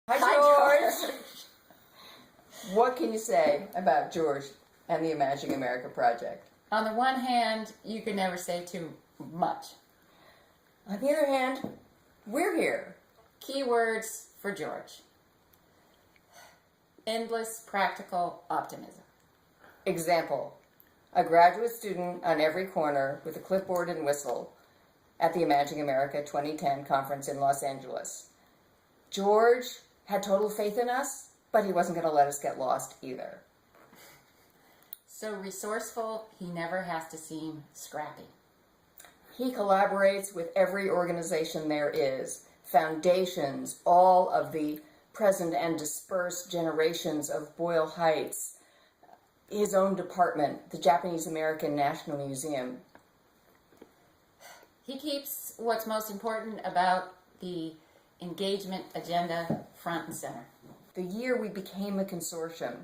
Hi, George. What can you say about George and the Imagining America project? On the one hand, you can never say too much. On the other hand, we're here. Keywords for George: endless practical optimism. Example: a graduate student on every corner with a clipboard and whistle at the Imagining America 2010 conference in Los Angeles. George had total faith in us, but he wasn't going to let us get lost either. So resourceful, he never has to seem scrappy. He collaborates with every organization there is, foundations, all of the present and dispersed generations of Boyle Heights, his own department, the Japanese American National Museum. He keeps what's most important about the engagement agenda front and center. The year we became a consortium,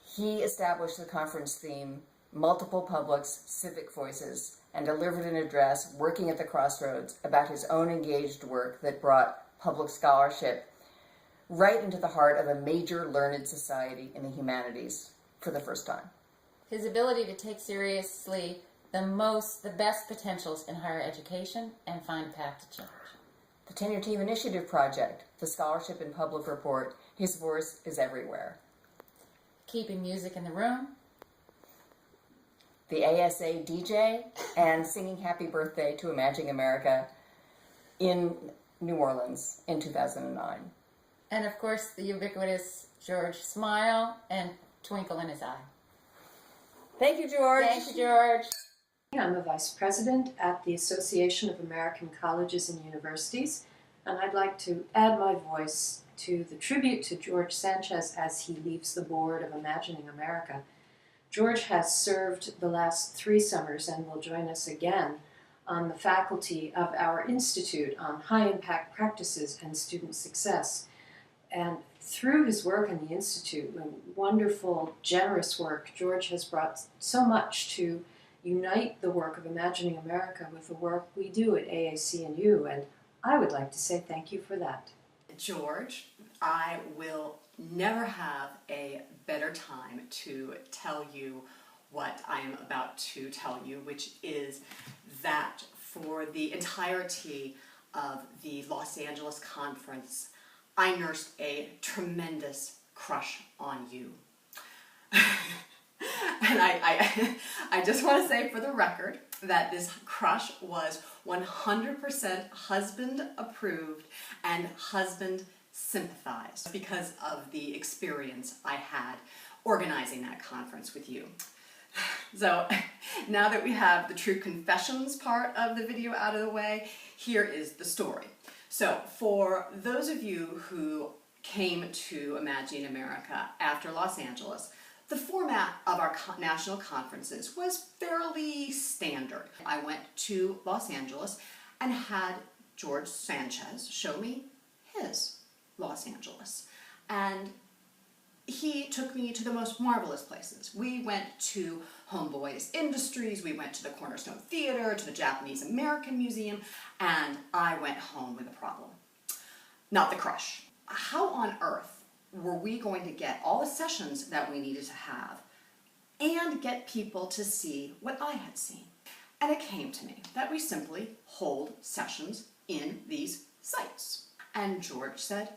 he established the conference theme, Multiple Publics, Civic Voices, and delivered an address working at the crossroads about his own engaged work that brought public scholarship right into the heart of a major learned society in the humanities for the first time. His ability to take seriously the best potentials in higher education and find a path to change. The Tenure Team Initiative Project, the Scholarship and Public Report, his voice is everywhere. Keeping music in the room. The ASA DJ, and singing Happy Birthday to Imagining America in New Orleans in 2009. And of course, the ubiquitous George smile and twinkle in his eye. Thank you, George. Thank you, George. I'm a vice president at the Association of American Colleges and Universities, and I'd like to add my voice to the tribute to George Sanchez as he leaves the board of Imagining America. George has served the last 3 summers and will join us again on the faculty of our Institute on High Impact Practices and Student Success. And through his work in the Institute, wonderful, generous work, George has brought so much to unite the work of Imagining America with the work we do at AAC&U, and I would like to say thank you for that. George, I will never have a better time to tell you what I am about to tell you, which is that for the entirety of the Los Angeles conference, I nursed a tremendous crush on you. And I just want to say for the record that this crush was 100% husband approved and husband sympathized because of the experience I had organizing that conference with you. So now that we have the true confessions part of the video out of the way, here is the story. So for those of you who came to Imagining America after Los Angeles, the format of our national conferences was fairly standard. I went to Los Angeles and had George Sanchez show me his Los Angeles. And he took me to the most marvelous places. We went to Homeboys Industries, we went to the Cornerstone Theater, to the Japanese American Museum, and I went home with a problem. Not the crush. How on earth were we going to get all the sessions that we needed to have and get people to see what I had seen? And it came to me that we simply hold sessions in these sites. And George said,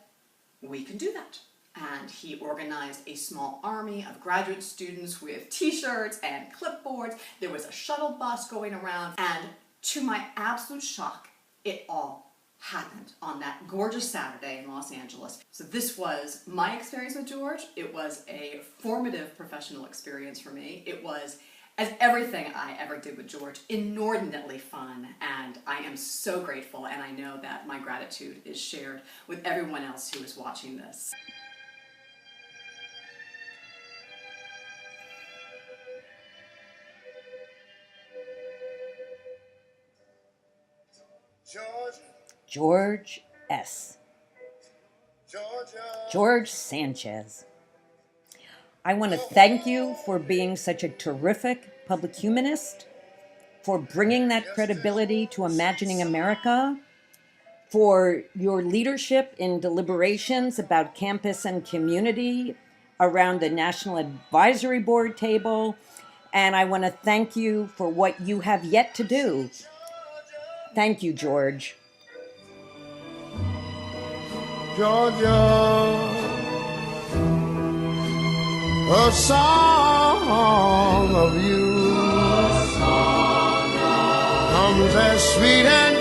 we can do that. And he organized a small army of graduate students with t-shirts and clipboards. There was a shuttle bus going around, and to my absolute shock, it all happened on that gorgeous Saturday in Los Angeles. So this was my experience with George. It was a formative professional experience for me. It was, as everything I ever did with George, inordinately fun, and I am so grateful, and I know that my gratitude is shared with everyone else who is watching this. George S. George Sanchez. I want to thank you for being such a terrific public humanist, for bringing that credibility to Imagining America, for your leadership in deliberations about campus and community around the National Advisory Board table. And I want to thank you for what you have yet to do. Thank you, George. Georgia, a song of you comes as sweet as